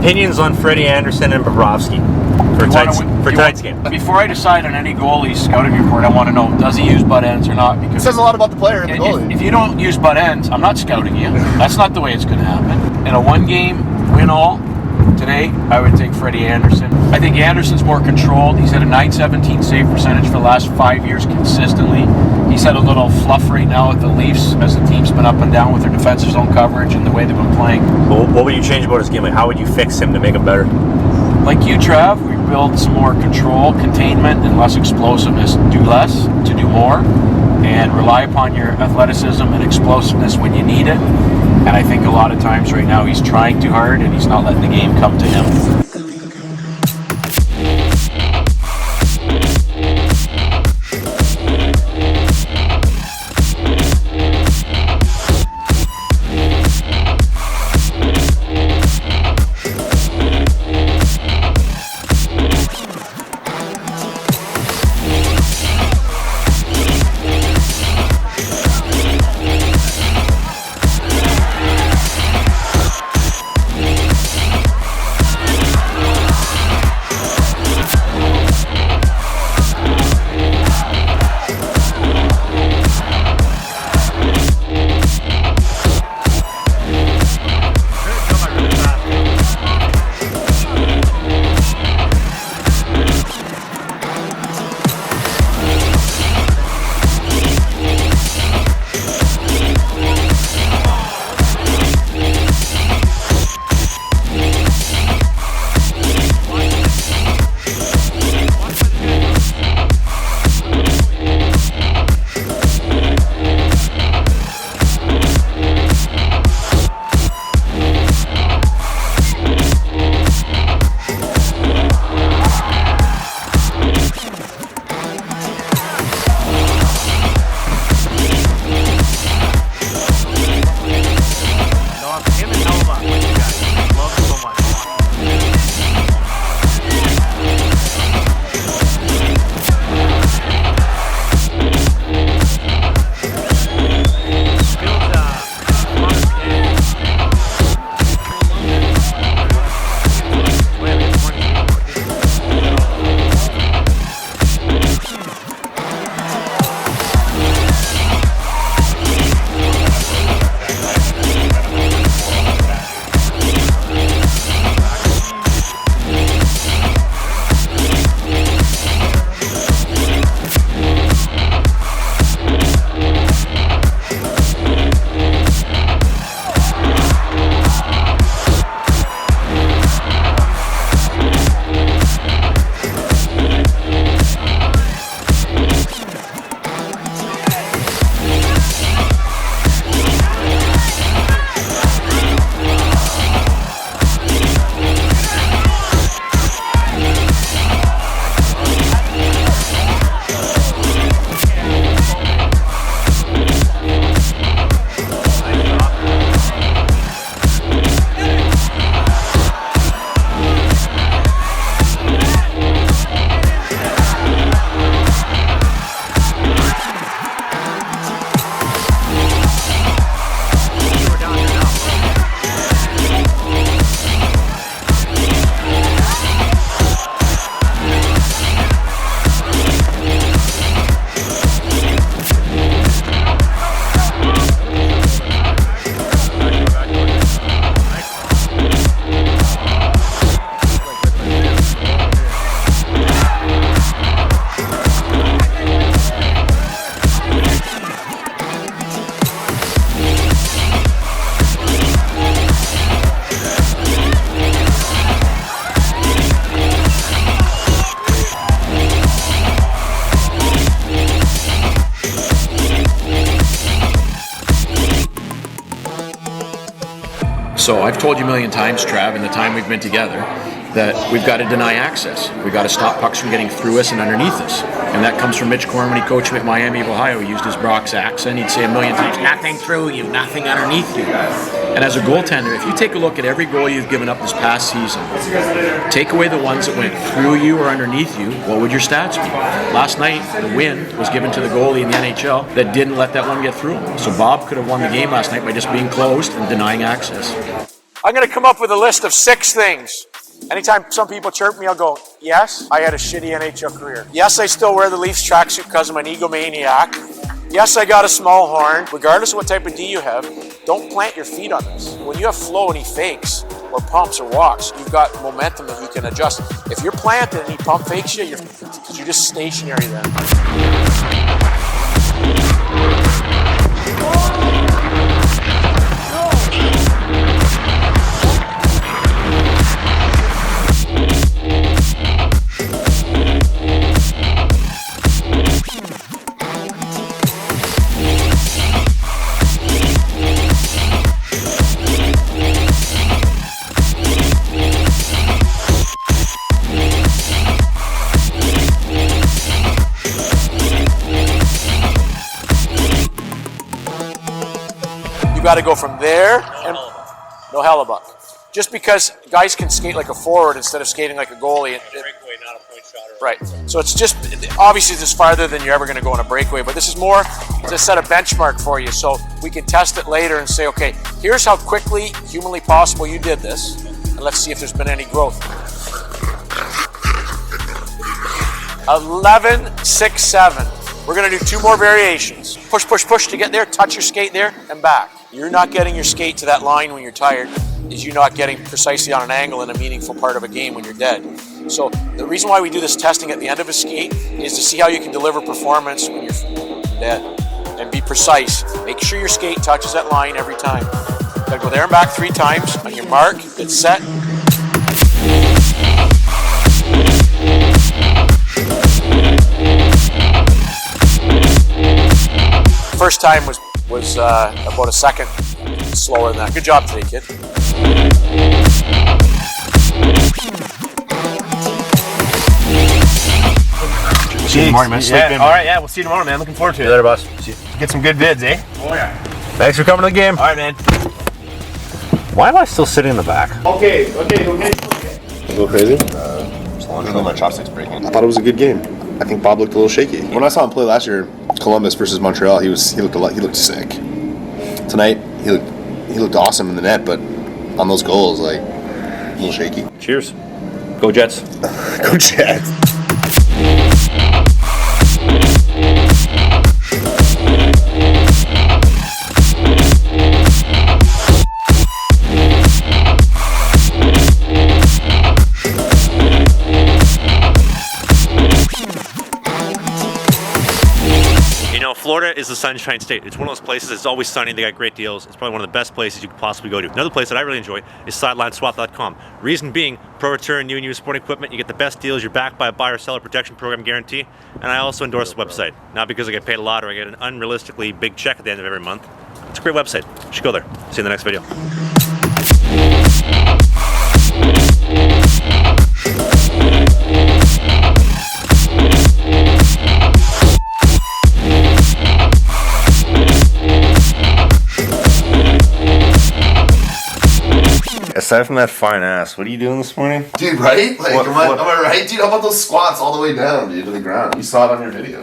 Opinions on Freddie Andersen and Bobrovsky for tonight's game. Before I decide on any goalie scouting report, I want to know, does he use butt ends or not? Because it says a lot about the player and the goalie. If you don't use butt ends, I'm not scouting you. That's not the way it's going to happen. In a one-game win-all today, I would take Freddie Andersen. I think Andersen's more controlled. He's had a .917 save percentage for the last 5 years consistently. He's had a little fluff right now with the Leafs as the team's been up and down with their defensive zone coverage and the way they've been playing. Well, what would you change about his game? Like, how would you fix him to make him better? Like you, Trav, we build some more control, containment, and less explosiveness. Do less to do more, and rely upon your athleticism and explosiveness when you need it. And I think a lot of times right now he's trying too hard and he's not letting the game come to him. So I've told you a million times, Trav, in the time we've been together, that we've got to deny access. We've got to stop pucks from getting through us and underneath us. And that comes from Mitch Korn when he coached me at Miami of Ohio. He used his Bronx accent. He'd say a million times, nothing through you, nothing underneath you. And as a goaltender, if you take a look at every goal you've given up this past season, take away the ones that went through you or underneath you, what would your stats be? Last night, the win was given to the goalie in the NHL that didn't let that one get through him. So Bob could have won the game last night by just being closed and denying access. I'm going to come up with a list of 6 things. Anytime some people chirp me, I'll go, yes, I had a shitty NHL career. Yes, I still wear the Leafs tracksuit because I'm an egomaniac. Yes, I got a small horn. Regardless of what type of D you have, don't plant your feet on this. When you have flow and he fakes, or pumps or walks, you've got momentum that you can adjust. If you're planted and he pump fakes you, you're just stationary then. You got to go from there and no hellebuck. Just because guys can skate like a forward instead of skating like a goalie. Breakaway, not a point shot. Right. So it's just, obviously this is farther than you're ever going to go on a breakaway, but this is more to set a benchmark for you so we can test it later and say, okay, here's how quickly, humanly possible you did this, and let's see if there's been any growth. 11, 6, 7. We're going to do 2 more variations. Push, push, push to get there, touch your skate there, and back. You're not getting your skate to that line when you're tired, is you not getting precisely on an angle in a meaningful part of a game when you're dead. So the reason why we do this testing at the end of a skate is to see how you can deliver performance when you're dead and be precise. Make sure your skate touches that line every time. You gotta go there and back 3 times. On your mark, get set. First time was about a second slower than that. Good job today, kid. See you tomorrow, man. Sleep in. All right, yeah, we'll see you tomorrow, man. Looking forward to it. Later, boss. Get some good vids, eh? Oh yeah. Thanks for coming to the game. All right, man. Why am I still sitting in the back? Okay. Go crazy? Just my chopsticks breaking. I thought it was a good game. I think Bob looked a little shaky. When I saw him play last year, Columbus versus Montreal, he looked sick. Tonight, he looked awesome in the net, but on those goals, like a little shaky. Cheers. Go Jets. Go Jets. Florida is the sunshine state. It's one of those places that's always sunny. They got great deals. It's probably one of the best places you could possibly go to. Another place that I really enjoy is sidelineswap.com. Reason being, pro return new and used sporting equipment. You get the best deals. You're backed by a buyer seller protection program guarantee. And I also endorse the website. Not because I get paid a lot or I get an unrealistically big check at the end of every month. It's a great website. You should go there. See you in the next video. Aside from that fine ass, what are you doing this morning? Dude, right? Like, am I right? Dude, how about those squats all the way down, dude, to the ground? You saw it on your video.